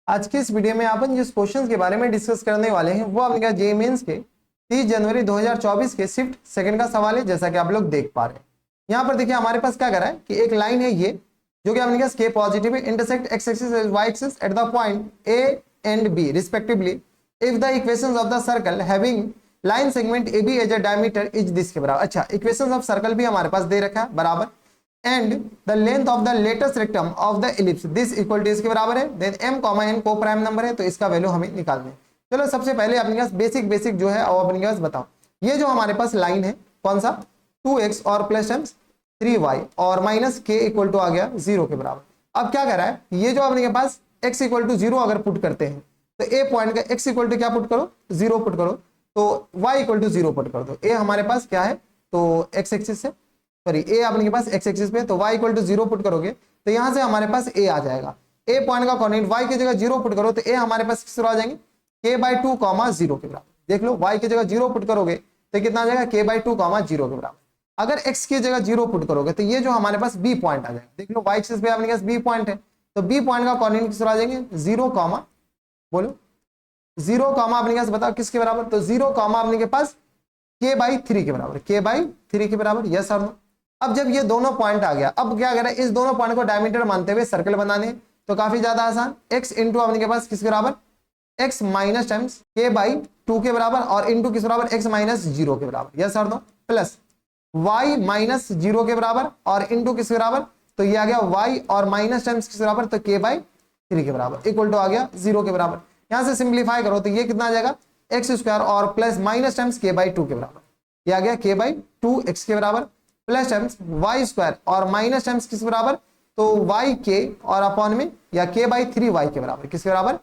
आज के इस वीडियो में अपन जिस क्वेश्चन के बारे में डिस्कस करने वाले हैं वो आपने कहा जेईई मेंस के 30 जनवरी 2024 के शिफ्ट सेकंड का सवाल है, जैसा कि आप लोग देख पा रहे हैं। यहाँ पर देखिए हमारे पास क्या कर रहा है कि एक लाइन है ये जो कि आपने कहा के positive intersect x axis and y axis at the point A and B respectively if the equations of the circle having line segment A B as a diameter is this के बराबर। अच्छा, इक्वेशंस ऑफ सर्कल भी हमारे पास दे रखा है बराबर, and the length of the latus rectum of the ellipse this equal to इसके बराबर है। देन m कॉमा n को प्राइम नंबर है तो इसका वैल्यू हमें निकालना है। चलो सबसे पहले अपने पास बेसिक जो है वो अपने पास बताओ। ये जो हमारे पास लाइन है कौन सा 2x और प्लस टाइम्स 3y और माइनस k इक्वल टू आ गया 0 के बराबर। अब क्या कर रहा है, ये जो अपने के पास x इक्वल टू 0 अगर पुट करते हैं तो a पॉइंट का x इक्वल टू क्या पुट करो 0 पुट करो, तो y इक्वल टू 0 पुट कर दो। a हमारे पास क्या है तो x एक्सिस से सॉरी ए अपने के पास एक्स एक्सिस पे, तो y इक्वल टू 0 पुट करोगे तो यहां से हमारे पास a आ जाएगा। a पॉइंट का कोऑर्डिनेट y की जगह 0 पुट करो तो a हमारे पास किस तरह आ जाएंगे k/2, 0 के बराबर। देख लो y की जगह 0 पुट करोगे तो कितना आ जाएगा k/2, 0 के बराबर। अगर x की जगह 0 पुट करोगे तो ये जो हमारे पास b पॉइंट आ जाएगा। देख लो y एक्सिस पे अपने पास b पॉइंट है तो b पॉइंट का कोऑर्डिनेट किस तरह आ जाएंगे 0, बोलो 0, अपने पास बताओ किसके बराबर, तो 0, अपने के पास k/3 के बराबर, k/3 के बराबर, यस और नो। अब जब ये दोनों पॉइंट आ गया, अब क्या करें इस दोनों पॉइंट को डायमीटर मानते हुए सर्कल बनाने, तो काफी ज्यादा आसान, x इंटू अपने के पास किसके बराबर x माइनस टाइम्स k/2 के बराबर और इंटू किस बराबर x माइनस 0 के बराबर, यस और नो, प्लस y माइनस 0 के बराबर और इंटू किसके बराबर, तो ये आ गया y और माइनस टाइम्स किस बराबर, तो k/3 के बराबर इक्वल टू आ गया 0 के बराबर। यहां से सिंप्लीफाई करो तो ये कितना आ जाएगा एक्स स्क्वायर और प्लस माइनस टाइम्स k/2 के बराबर, ये आ गया k/2 x के बराबर प्लस टाइम्स वाई स्क्वायर और माइनस टाइम्स किस बराबर, तो वाई के और अपॉन में या k/3y के बराबर, किसके बराबर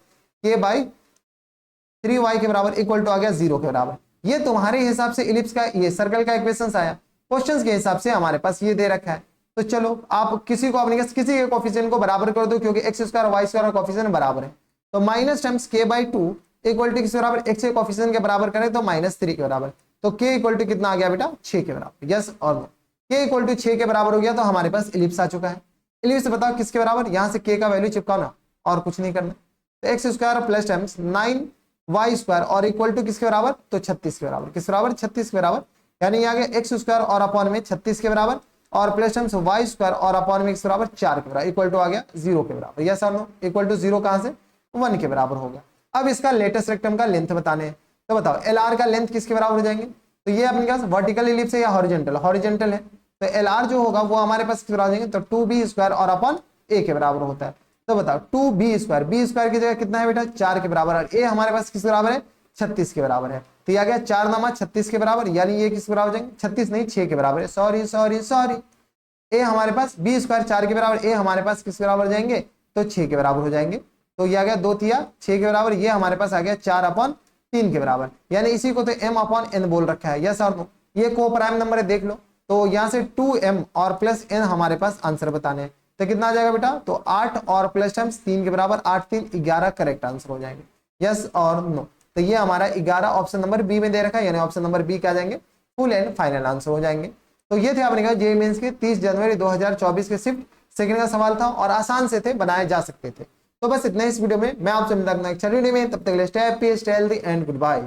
k/3y के बराबर इक्वल टू आ गया 0 के बराबर। ये तुम्हारे हिसाब से इलिप्स का ये सर्कल का इक्वेशन आया, क्वेश्चंस के हिसाब से हमारे पास ये दे रखा है। तो चलो आप किसी को अपने किसी के कोफिशिएंट को बराबर कर दो क्योंकि एक्स स्क्वायर वाई स्क्वायर का कोफिशिएंट बराबर है, तो minus times k/2 equal to किस बराबर x के कोफिशिएंट के बराबर करें तो -3 के बराबर, तो k इक्वल टू कितना आ गया बेटा 6 के बराबर, यस और नो। k इक्वल टू 6 के बराबर हो गया तो हमारे पास इलिप्स आ चुका है। इलिप्स बताओ किसके बराबर, यहां से k का वैल्यू चिपकाओ ना और कुछ नहीं करना, तो x square plus times 9y square और इक्वल टू किसके बराबर, तो 36 के बराबर, किस बराबर 36 के बराबर, यानी ये आ गया एक्स स्क्वायर और अपॉन में 36 के बराबर और प्लस टाइम्स वाई स्क्वायर और अपॉन में किस बराबर 4 के बराबर इक्वल टू आ गया 0 के बराबर, यस और नो। इक्वल टू 0 कहां से 1 के बराबर हो गया। अब इसका लेटेस्ट रेक्टम का लेंथ बताने हैं, तो बताओ LR का लेंथ किसके बराबर हो जाएंगे, तो ये अपने पास वर्टिकल इलिप्स है या हॉरिजॉन्टल है, तो LR जो होगा वो हमारे पास किस बराबर हो जाएंगे, तो 2b स्क्वायर और अपॉन a के बराबर होता है। तो बताओ 2b स्क्वायर, b स्क्वायर की जगह कितना है बेटा 4 के बराबर और a हमारे पास किस बराबर है 36 के बराबर है, तो ये आ गया 4 नामा 36 के बराबर, यानी ये किस बराबर हो जाएंगे 36 नहीं 6 के बराबर है, सॉरी a हमारे पास b स्क्वायर 4 के बराबर, a हमारे पास किस बराबर हो जाएंगे तो 6 के बराबर हो जाएंगे, तो ये आ गया 2 तिया 6 के बराबर, ये हमारे पास आ गया 4/3 के बराबर, यानी इसी को तो m/n बोल रखा है, यस और नो। ये को प्राइम नंबर है देख लो, तो यहां से 2m और प्लस n हमारे पास आंसर बताने हैं, तो कितना आ जाएगा बेटा, तो 8 और प्लस टाइम्स 3 के बराबर 8 3 11 करेक्ट आंसर हो जाएंगे, यस और नो। तो ये हमारा 11 ऑप्शन नंबर बी में दे रखा है, यानी ऑप्शन नंबर बी क्या जाएंगे फुल एंड फाइनल आंसर हो जाएंगे। तो ये थे आपने कहा जेईई मेंस के 30 जनवरी 2024 के शिफ्ट सेकंड का सवाल था और आसान से थे, बनाए जा सकते थे। तो बस इतना इस वीडियो में, मैं आपसे मिलता हूं नेक्स्ट वीडियो में, तब तक के लिए stay happy stay healthy and good bye.